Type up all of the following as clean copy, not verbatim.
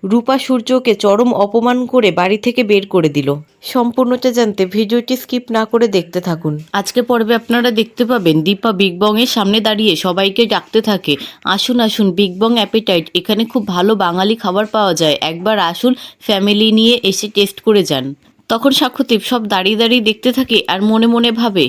রূপা সূর্যকে চরম অপমান করে বাড়ি থেকে বের করে দিল। সম্পূর্ণটা জানতে ভিডিওটি স্কিপ না করে দেখতে থাকুন। আজকে পর্বে আপনারা দেখতে পাবেন দীপা বিগ বং এর সামনে দাঁড়িয়ে সবাইকে ডাকতে থাকে, আসুন আসুন বিগ বং অ্যাপেটাইট, এখানে খুব ভালো বাঙালি খাবার পাওয়া যায়, একবার আসুন ফ্যামিলি নিয়ে এসে টেস্ট করে যান। তখন সাক্ষ্যদীপ সব দাঁড়িয়ে দাঁড়িয়ে দেখতে থাকে আর মনে মনে ভাবে,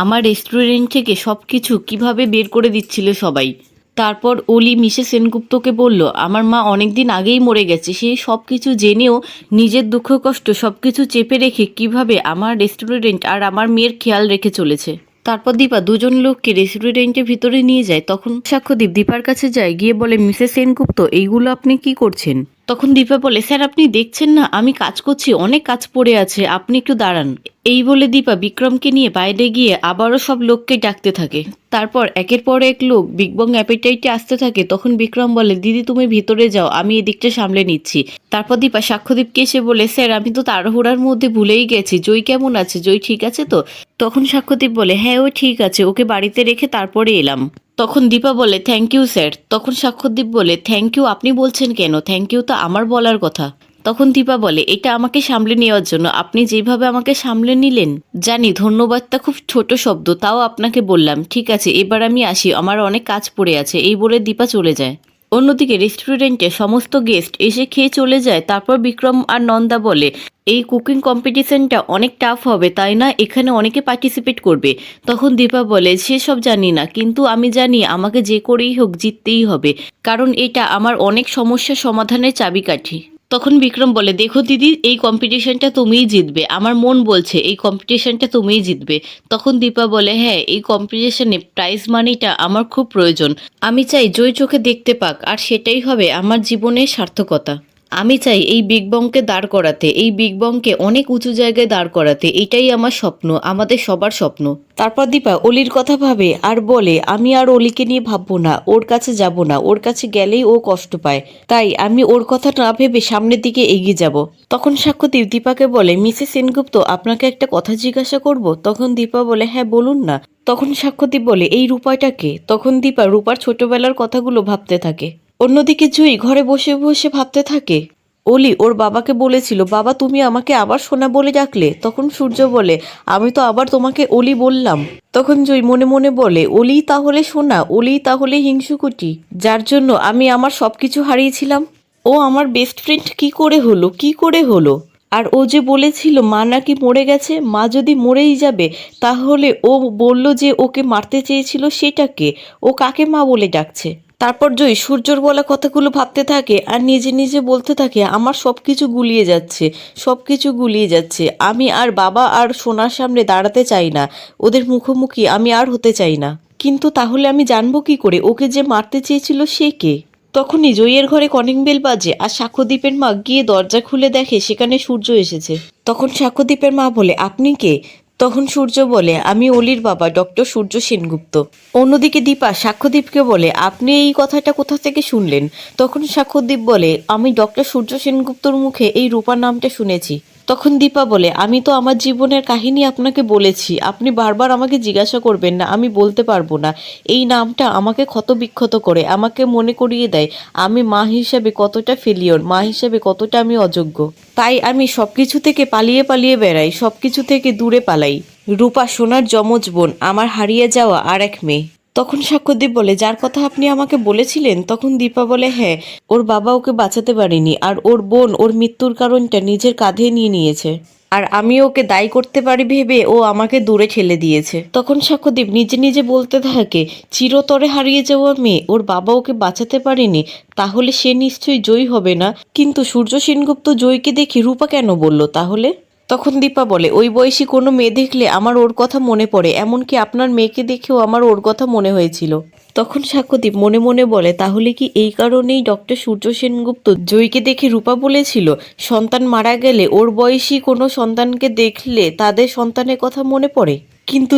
আমার রেস্টুরেন্ট থেকে সব কিছু কীভাবে বের করে দিচ্ছিল সবাই। তারপর অলি মিসেস সেনগুপ্তকে বলল, আমার মা অনেকদিন আগেই মরে গেছে, সে সব কিছু জেনেও নিজের দুঃখ কষ্ট সব কিছু চেপে রেখে কিভাবে আমার রেস্টুরেন্ট আর আমার মেয়ের খেয়াল রেখে চলেছে। তারপর দীপা দুজন লোককে রেস্টুরেন্টের ভিতরে নিয়ে যায়। তখন সাক্ষ্যদীপ দীপার কাছে যায়, গিয়ে বলে, মিসেস সেনগুপ্ত এইগুলো আপনি কি করছেন? তখন দীপা বলে, স্যার আপনি দেখছেন না আমি কাজ করছি, অনেক কাজ পড়ে আছে, আপনি একটু দাঁড়ান। এই বলে দীপা বিক্রমকে নিয়ে বাইরে গিয়ে আবারও সব লোককে ডাকতে থাকে। তারপর একের পর এক লোক বিগ বং অ্যাপেটাইটে আসতে থাকে। তখন বিক্রম বলে, দিদি তুমি ভিতরে যাও, আমি এদিকটা সামলে নিচ্ছি। তারপর দীপা সাক্ষ্যদীপকে এসে বলে, স্যার আমি তো তাড়াহুড়ার মধ্যে ভুলেই গেছি, জয় কেমন আছে, জয় ঠিক আছে তো? তখন সাক্ষ্যদীপ বলে, হ্যাঁ ও ঠিক আছে, ওকে বাড়িতে রেখে তারপরে এলাম। তখন দীপা বলে, থ্যাংক ইউ স্যার। তখন সাক্ষ্যদীপ বলে, থ্যাংক ইউ আপনি বলছেন কেন, থ্যাংক ইউ তো আমার বলার কথা। তখন দীপা বলে, এটা আমাকে সামলে নেওয়ার জন্য, আপনি যেভাবে আমাকে সামলে নিলেন। জানি ধন্যবাদটা খুব ছোট শব্দ, তাও আপনাকে বললাম, ঠিক আছে এবার আমি আসি, আমার অনেক কাজ পড়ে আছে। এই বলে দীপা চলে যায়। অন্যদিকে রেস্টুরেন্টে সমস্ত গেস্ট এসে খেয়ে চলে যায়। তারপর বিক্রম আর নন্দা বলে, এই কুকিং কম্পিটিশনটা অনেক টাফ হবে তাই না, এখানে অনেকে পার্টিসিপেট করবে। তখন দীপা বলে, সেসব জানি না, কিন্তু আমি জানি আমাকে যে করেই হোক জিততেই হবে, কারণ এটা আমার অনেক সমস্যা সমাধানের চাবিকাঠি। তখন বিক্রম বলে, দেখো দিদি এই কম্পিটিশনটা তুমিই জিতবে, আমার মন বলছে এই কম্পিটিশনটা তুমিই জিতবে। তখন দীপা বলে, হ্যাঁ এই কম্পিটিশনে প্রাইজ মানিটা আমার খুব প্রয়োজন, আমি চাই জয় চোখে দেখতে পাক, আর সেটাই হবে আমার জীবনের সার্থকতা। আমি চাই এই বিগ বংকে দাঁড় করাতে, এই বিগ বংকে অনেক উঁচু জায়গায় দাঁড় করাতে, এটাই আমার স্বপ্ন, আমাদের সবার স্বপ্ন। তারপর দীপা অলির কথা ভাবে আর বলে, আমি আর অলিকে নিয়ে ভাববো না, ওর কাছে যাব না, ওর কাছে গেলেই ও কষ্ট পায়, তাই আমি ওর কথা না ভেবে সামনের দিকে এগিয়ে যাব। তখন সাক্ষ্যদীপ দীপাকে বলে, মিসেস সেনগুপ্ত আপনাকে একটা কথা জিজ্ঞাসা করব? তখন দীপা বলে, হ্যাঁ বলুন না। তখন সাক্ষ্যদীপ বলে, এই রূপাটাকে? তখন দীপা রূপার ছোটবেলার কথাগুলো ভাবতে থাকে। অন্যদিকে জুই ঘরে বসে বসে ভাবতে থাকে, অলি ওর বাবাকে বলেছিল, বাবা তুমি আমাকে আবার সোনা বলে ডাকলে। তখন সূর্য বলে, আমি তো আবার তোমাকে অলি বললাম। তখন জুই মনে মনে বলে, অলিই তাহলে সোনা, অলিই তাহলে হিংসুকুটি, যার জন্য আমি আমার সবকিছু হারিয়েছিলাম। ও আমার বেস্ট ফ্রেন্ড কি করে হলো, কি করে হলো? আর ও যে বলেছিল মা নাকি মরে গেছে, মা যদি মরেই যাবে তাহলে ও বলল যে ওকে মারতে চেয়েছিল, সেটাকে ও কাকে মা বলে ডাকছে? তারপর জয় সূর্যর বলা কথাগুলো ভাবতে থাকে আর নিজে নিজে বলতে থাকে, আমার সব কিছু গুলিয়ে যাচ্ছে, সব কিছু গুলিয়ে যাচ্ছে, আমি আর বাবা আর সোনার সামনে দাঁড়াতে চাই না, ওদের মুখোমুখি আমি আর হতে চাই না। কিন্তু তাহলে আমি জানবো কি করে ওকে যে মারতে চেয়েছিল সে কে? তখনই জয়ের ঘরে কলিং বেল বাজে আর সাক্ষ্যদীপের মা গিয়ে দরজা খুলে দেখে সেখানে সূর্য এসেছে। তখন সাক্ষ্যদীপের মা বলে, আপনি কে? তখন সূর্য বলে, আমি অলির বাবা ডক্টর সূর্য সেনগুপ্ত। অন্যদিকে দীপা সাক্ষ্যদীপকে বলে, আপনি এই কথাটা কোথা থেকে শুনলেন? তখন সাক্ষ্যদীপ বলে, আমি ডক্টর সূর্য সেনগুপ্তর মুখে এই রূপা নামটা শুনেছি। তখন দীপা বলে, আমি তো আমার জীবনের কাহিনী আপনাকে বলেছি, আপনি বারবার আমাকে জিজ্ঞাসা করবেন না, আমি বলতে পারবো না। এই নামটা আমাকে ক্ষত বিক্ষত করে, আমাকে মনে করিয়ে দেয় আমি মা হিসেবে কতটা ফেলিওর, মা হিসেবে কতটা আমি অযোগ্য। তাই আমি সবকিছু থেকে পালিয়ে পালিয়ে বেড়াই, সবকিছু থেকে দূরে পালাই। রূপা সোনার যমজ বোন, আমার হারিয়ে যাওয়া আর এক মেয়ে। তখন সাক্ষ্যদীপ বলে, যার কথা আপনি আমাকে বলেছিলেন? তখন দীপা বলে, হ্যাঁ, ওর বাবা ওকে বাঁচাতে পারেনি, আর ওর বোন ওর মৃত্যুর কারণটা নিজের কাঁধে নিয়ে নিয়েছে, আর আমি ওকে দায়ী করতে পারি ভেবে ও আমাকে দূরে ঠেলে দিয়েছে। তখন সাক্ষ্যদীপ নিজে নিজে বলতে থাকে, চিরতরে হারিয়ে যাওয়া মেয়ে, ওর বাবা ওকে বাঁচাতে পারেনি, তাহলে সে নিশ্চয়ই জয়ী হবে না। কিন্তু সূর্য সেনগুপ্ত জয়ীকে দেখে রূপা কেন বলল তাহলে? তখন দীপা বলে, ওই বয়সী কোনো মেয়ে দেখলে আমার ওর কথা মনে পড়ে, এমনকি আপনার মেয়েকে দেখেও আমার ওর কথা মনে হয়েছিল। তখন সাক্ষ্যদীপ মনে মনে বলে, তাহলে কি এই কারণেই ডক্টর সূর্য সেনগুপ্ত জয়ীকে দেখে রূপা বলেছিল, সন্তান মারা গেলে ওর বয়সী কোনো সন্তানকে দেখলে তাদের সন্তানের কথা মনে পড়ে? কিন্তু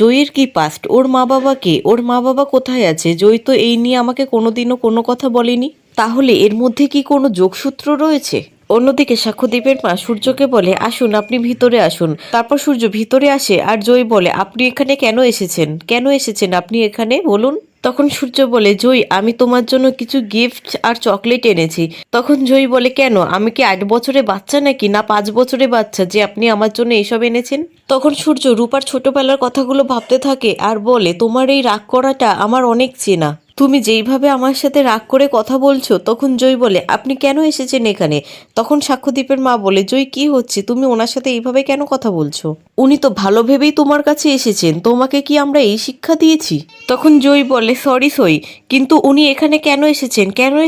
জয়ীর কি পাস্ট, ওর মা বাবা কে, ওর মা বাবা কোথায় আছে? জয়ী তো এই নিয়ে আমাকে কোনোদিনও কোনো কথা বলেনি, তাহলে এর মধ্যে কি কোনো যোগসূত্র রয়েছে? অন্যদিকে সাক্ষ্যদীপের মা সূর্যকে বলে, আসুন আপনি ভিতরে আসুন। তারপর সূর্য ভিতরে আসে আর জয় বলে, আপনি এখানে কেন এসেছেন, কেন এসেছেন আপনি এখানে বলুন? তখন সূর্য বলে, জয়ী আমি তোমার জন্য কিছু গিফট আর চকলেট এনেছি। তখন জয়ী বলে, কেন, আমি কি 8 বছরের বাচ্চা নাকি, না 5 বছরের বাচ্চা যে আপনি আমার জন্য এইসব এনেছেন? তখন সূর্য রূপার ছোটবেলার কথাগুলো ভাবতে থাকে আর বলে, তোমার এই রাগ করাটা আমার অনেক চেনা, তুমি যেইভাবে আমার সাথে রাগ করে কথা বলছো। তখন জয় বলে, আপনি কেন এসেছেন এখানে? তখন সাক্ষ্যদীপের মা বলে, জয় কি হচ্ছে, তুমি ওনার সাথে এইভাবে কেন কথা বলছো? উনি তো ভালো ভেবেই তোমার কাছে এসেছেন, তোমাকে কি আমরা এই শিক্ষা দিয়েছি? তখন জয় বলে, সরি সই, কিন্তু উনি এখানে কেন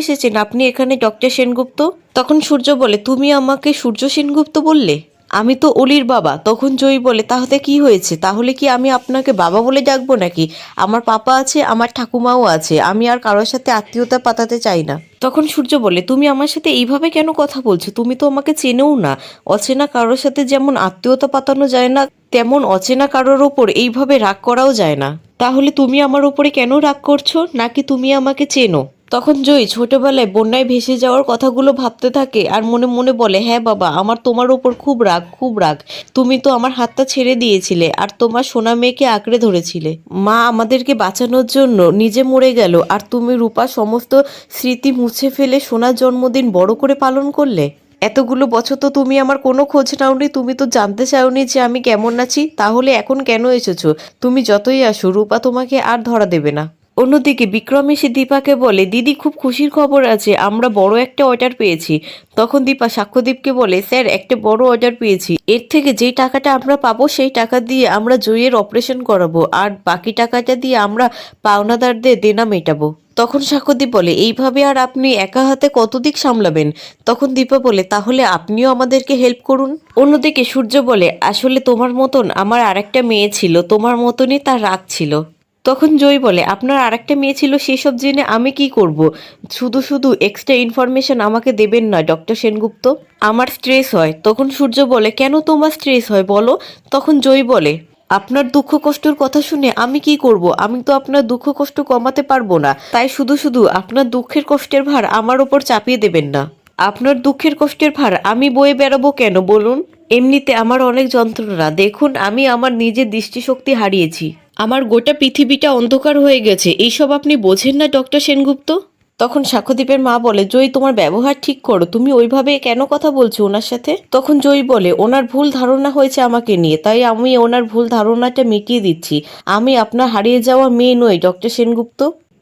এসেছেন আপনি এখানে ডক্টর সেনগুপ্ত? তখন সূর্য বলে, তুমি আমাকে সূর্য সেনগুপ্ত বললে, আমি তো অলির বাবা। তখন জয়ী বলে, তাহলে কি হয়েছে, তাহলে কি আমি আপনাকে বাবা বলে ডাকবো নাকি? আমার পাপা আছে, আমার ঠাকুমাও আছে, আমি আর কারোর সাথে আত্মীয়তা পাতাতে চাই না। তখন সূর্য বলে, তুমি আমার সাথে এইভাবে কেন কথা বলছো, তুমি তো আমাকে চেনেও না। অচেনা কারোর সাথে যেমন আত্মীয়তা পাতানো যায় না, তেমন অচেনা কারোর ওপর এইভাবে রাগ করাও যায় না। তাহলে তুমি আমার ওপরে কেন রাগ করছো, নাকি তুমি আমাকে চেনো? তখন জয়ী ছোটবেলায় বন্যায় ভেসে যাওয়ার কথাগুলো ভাবতে থাকে আর মনে মনে বলে, হ্যাঁ বাবা, আমার তোমার ওপর খুব রাগ, খুব রাগ। তুমি তো আমার হাতটা ছেড়ে দিয়েছিলে আর তোমার সোনা মেয়েকে আঁকড়ে ধরেছিলে। মা আমাদেরকে বাঁচানোর জন্য নিজে মরে গেল, আর তুমি রূপা সমস্ত স্মৃতি মুছে ফেলে সোনার জন্মদিন বড় করে পালন করলে। এতগুলো বছর তো তুমি আমার কোনো খোঁজ নাওনি, তুমি তো জানতে চাওনি যে আমি কেমন আছি, তাহলে এখন কেন এসেছো? তুমি যতই আসো, রূপা তোমাকে আর ধরা দেবে না। অন্যদিকে বিক্রম এসে দীপাকে বলে, দিদি খুব খুশির খবর আছে, আমরা বড় একটা অর্ডার পেয়েছি। তখন দীপা সাক্ষ্যদীপকে বলে, স্যার একটা বড় অর্ডার পেয়েছি, এর থেকে যেই টাকাটা আমরা পাবো সেই টাকা দিয়ে আমরা জয়ের অপারেশন করাবো, আর বাকি টাকাটা দিয়ে আমরা পাওনাদারদের দেনা মেটাবো। তখন সাক্ষ্যদীপ বলে, এইভাবে আর আপনি একা হাতে কত দিক সামলাবেন? তখন দীপা বলে, তাহলে আপনিও আমাদেরকে হেল্প করুন। অন্যদিকে সূর্য বলে, আসলে তোমার মতন আমার আরেকটা মেয়ে ছিল, তোমার মতনই তার রাগ ছিল। তখন জয় বলে, আপনার আরেকটা মেয়ে ছিল, সেসব জেনে আমি কি করব? শুধু শুধু এক্সট্রা ইনফরমেশন আমাকে দেবেন না ডক্টর সেনগুপ্ত, আমার স্ট্রেস হয়। তখন সূর্য বলে, কেন তোমার স্ট্রেস হয় বলো? তখন জয় বলে, আপনার দুঃখ কষ্টের কথা শুনে আমি কি করব? আমি তো আপনার দুঃখ কষ্ট কমাতে পারবো না, তাই শুধু শুধু আপনার দুঃখের কষ্টের ভার আমার ওপর চাপিয়ে দেবেন না। আপনার দুঃখের কষ্টের ভার আমি বয়ে বেড়াবো কেন বলুন? এমনিতে আমার অনেক যন্ত্রণা, দেখুন আমি আমার নিজের দৃষ্টিশক্তি হারিয়েছি, আমার গোটা পৃথিবীটা অন্ধকার হয়ে গেছে, এইসব আপনি বোঝেন না ডক্টর সেনগুপ্ত? তখন সাক্ষ্যদীপের মা বলে, জয়ী তোমার ব্যবহার ঠিক করো, তুমি ওইভাবে কেন কথা বলছো ওনার সাথে? তখন জয়ী বলে, ওনার ভুল ধারণা হয়েছে আমাকে নিয়ে, তাই আমি ওনার ভুল ধারণাটা মিটিয়ে দিচ্ছি। আমি আপনার হারিয়ে যাওয়া মেয়ে নই ডক্টর সেনগুপ্ত,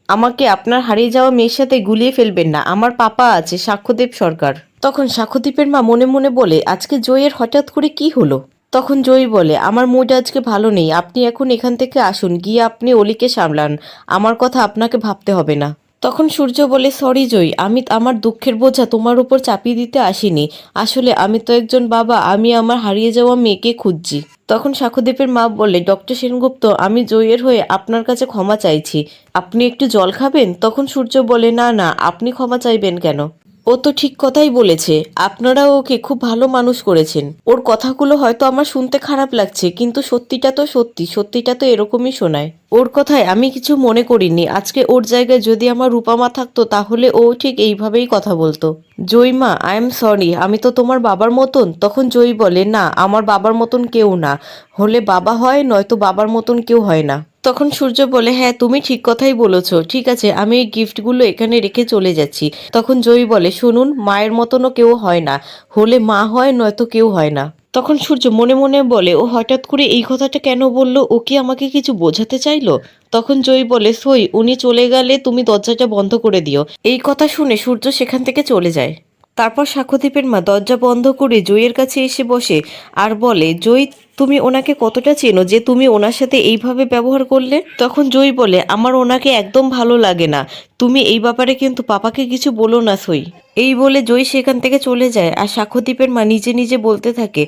আমাকে আপনার হারিয়ে যাওয়া মেয়ের সাথে গুলিয়ে ফেলবেন না, আমার পাপা আছে সাক্ষ্যদীপ সরকার। তখন সাক্ষ্যদীপের মা মনে মনে বলে, আজকে জয়ের হঠাৎ করে কি হলো? তখন জয়ী বলে, আমার মুড আজকে ভালো নেই, আপনি এখন এখান থেকে আসুন, গিয়ে আপনি অলিকে সামলান, আমার কথা আপনাকে ভাবতে হবে না। তখন সূর্য বলে, সরি জয়ী, আমি আমার দুঃখের বোঝা তোমার উপর চাপিয়ে দিতে আসিনি, আসলে আমি তো একজন বাবা, আমি আমার হারিয়ে যাওয়া মেয়েকে খুঁজছি। তখন সাক্ষ্যদীপের মা বলে, ডক্টর সেনগুপ্ত, আমি জয়ের হয়ে আপনার কাছে ক্ষমা চাইছি, আপনি একটু জল খাবেন? তখন সূর্য বলে, না না, আপনি ক্ষমা চাইবেন কেন? ও তো ঠিক কথাই বলেছে, আপনারা ওকে খুব ভালো মানুষ করেছেন, ওর কথাগুলো হয়তো আমার শুনতে খারাপ লাগছে, কিন্তু সত্যিটা তো সত্যি, সত্যিটা তো এরকমই শোনায়। ওর কথায় আমি কিছু মনে করিনি, আজকে ওর জায়গায় যদি আমার রূপামা থাকতো তাহলে ও ঠিক এইভাবেই কথা বলতো। জয়ী মা, আই এম সরি, আমি তো তোমার বাবার মতন। তখন জয়ী বলে, না, আমার বাবার মতন কেউ না, হলে বাবা হয়, নয়তো বাবার মতন কেউ হয় না। তখন সূর্য বলে, হ্যাঁ তুমি ঠিক কথাই বলেছো, ঠিক আছে আমি এই গিফটগুলো এখানে রেখে চলে যাচ্ছি। তখন জয়ী বলে, শুনুন, মায়ের মতনও কেউ হয় না, হলে মা হয়, নয়তো কেউ হয় না। তখন সূর্য মনে মনে বলে, ও হঠাৎ করে এই কথাটা কেন বললো, ও কি আমাকে কিছু বোঝাতে চাইলো? তখন জয়ী বলে, সই, উনি চলে গেলে তুমি দরজাটা বন্ধ করে দিও। এই কথা শুনে সূর্য সেখান থেকে চলে যায়। তারপর সাক্ষ্যদীপের মা দরজা বন্ধ করে জয়ীর কাছে এসে বসে আর বলে, জয়ী তুমি ওনাকে কতটা চেনো যে তুমি ওনার সাথে এইভাবে ব্যবহার করলে? তখন জয়ী বলে, আমার ওনাকে একদম ভালো লাগে না, তুমি এই ব্যাপারে কিন্তু পাপাকে কিছু বলো না সই। এই বলে জয়ী সেখান থেকে চলে যায়, আর সাক্ষ্যদীপের মা নিজে নিজে বলতে থাকে,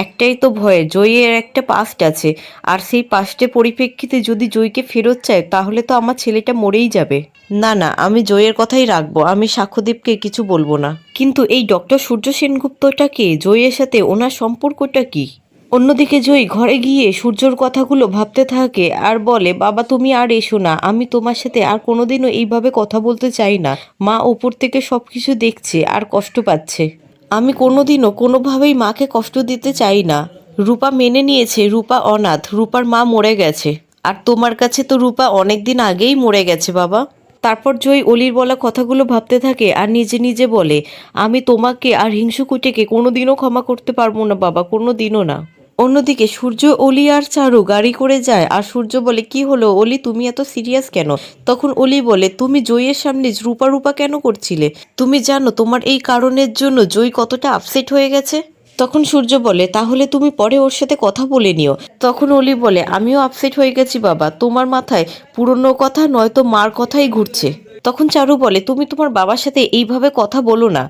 একটাই তো ভয়, জয়ীর একটা পাস্ট আছে, আর সেই পাস্টের পরিপ্রেক্ষিতে যদি জয়ীকে ফেরত চায় তাহলে তো আমার ছেলেটা মরেই যাবে। না না, আমি জয়ের কথাই রাখবো, আমি সাক্ষ্যদীপকে কিছু বলবো না। কিন্তু এই ডক্টর সূর্য সেনগুপ্তটাকে জয়ের সাথে ওনার সম্পর্কটা কি? অন্যদিকে জয়ী ঘরে গিয়ে সূর্যর কথাগুলো ভাবতে থাকে আর বলে, বাবা তুমি আর এসো না, আমি তোমার সাথে আর কোনোদিনও এইভাবে কথা বলতে চাই না, মা ওপর থেকে সবকিছু দেখছে আর কষ্ট পাচ্ছে, আমি কোনোদিনও কোনোভাবেই মাকে কষ্ট দিতে চাই না। রূপা মেনে নিয়েছে, রূপা অনাথ, রূপার মা মরে গেছে, আর তোমার কাছে তো রূপা অনেকদিন আগেই মরে গেছে বাবা। তারপর জয় অলির বলা কথাগুলো ভাবতে থাকে আর নিজে নিজে বলে, আমি তোমাকে আর হিংসুকুটিকে কোনোদিনও ক্ষমা করতে পারবো না বাবা, কোনোদিনও না। অন্যদিকে সূর্য, অলি আর চারু গাড়ি করে যায় আর সূর্য বলে, কি হলো অলি, তুমি এত সিরিয়াস কেন? তখন অলি বলে, তুমি জয়ের সামনে রূপা রূপা কেন করছিলে? তুমি জানো তোমার এই কারণের জন্য জয় কতটা আপসেট হয়ে গেছে? তখন সূর্য বলে, তাহলে তুমি পরে ওর সাথে কথা বলে নিও। তখন অলি বলে, আমিও আপসেট হয়ে গেছি বাবা, তোমার মাথায় পুরনো কথা নয়তো মার কথাই ঘুরছে। তখন চারু বলে, তুমি তোমার বাবার সাথে এইভাবে কথা বলো না।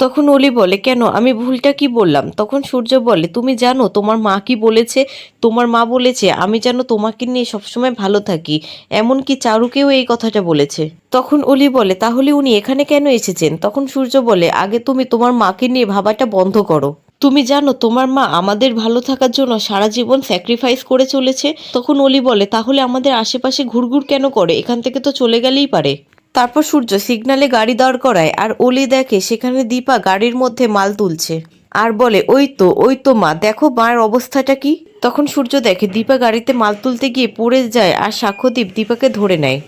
তখন অলি বলে, কেন, আমি ভুলটা কি বললাম? তখন সূর্য বলে, তুমি জানো তোমার মা কি বলেছে? তোমার মা বলেছে আমি যেন তোমাকে নিয়ে সবসময় ভালো থাকি, এমনকি চারুকেও এই কথাটা বলেছে। তখন অলি বলে, তাহলে উনি এখানে কেন এসেছেন? তখন সূর্য বলে, আগে তুমি তোমার মাকে নিয়ে ভাবাটা বন্ধ করো। তুমি জানো তোমার মা আমাদের ভালো থাকার জন্য সারা জীবন স্যাক্রিফাইস করে চলেছে। তখন অলি বলে, তাহলে আমাদের আশেপাশে ঘুরঘুর কেন করে? এখান থেকে তো চলে গেলেই পারে। তারপর সূর্য সিগনালে গাড়ি দাঁড় করায় আর অলি দেখে সেখানে দীপা গাড়ির মধ্যে মাল তুলছে আর বলে, ওই তো মা, দেখো মায়ের অবস্থাটা কি। তখন সূর্য দেখে দীপা গাড়িতে মাল তুলতে গিয়ে পড়ে যায় আর সাক্ষ্যদীপ দীপাকে ধরে নেয়।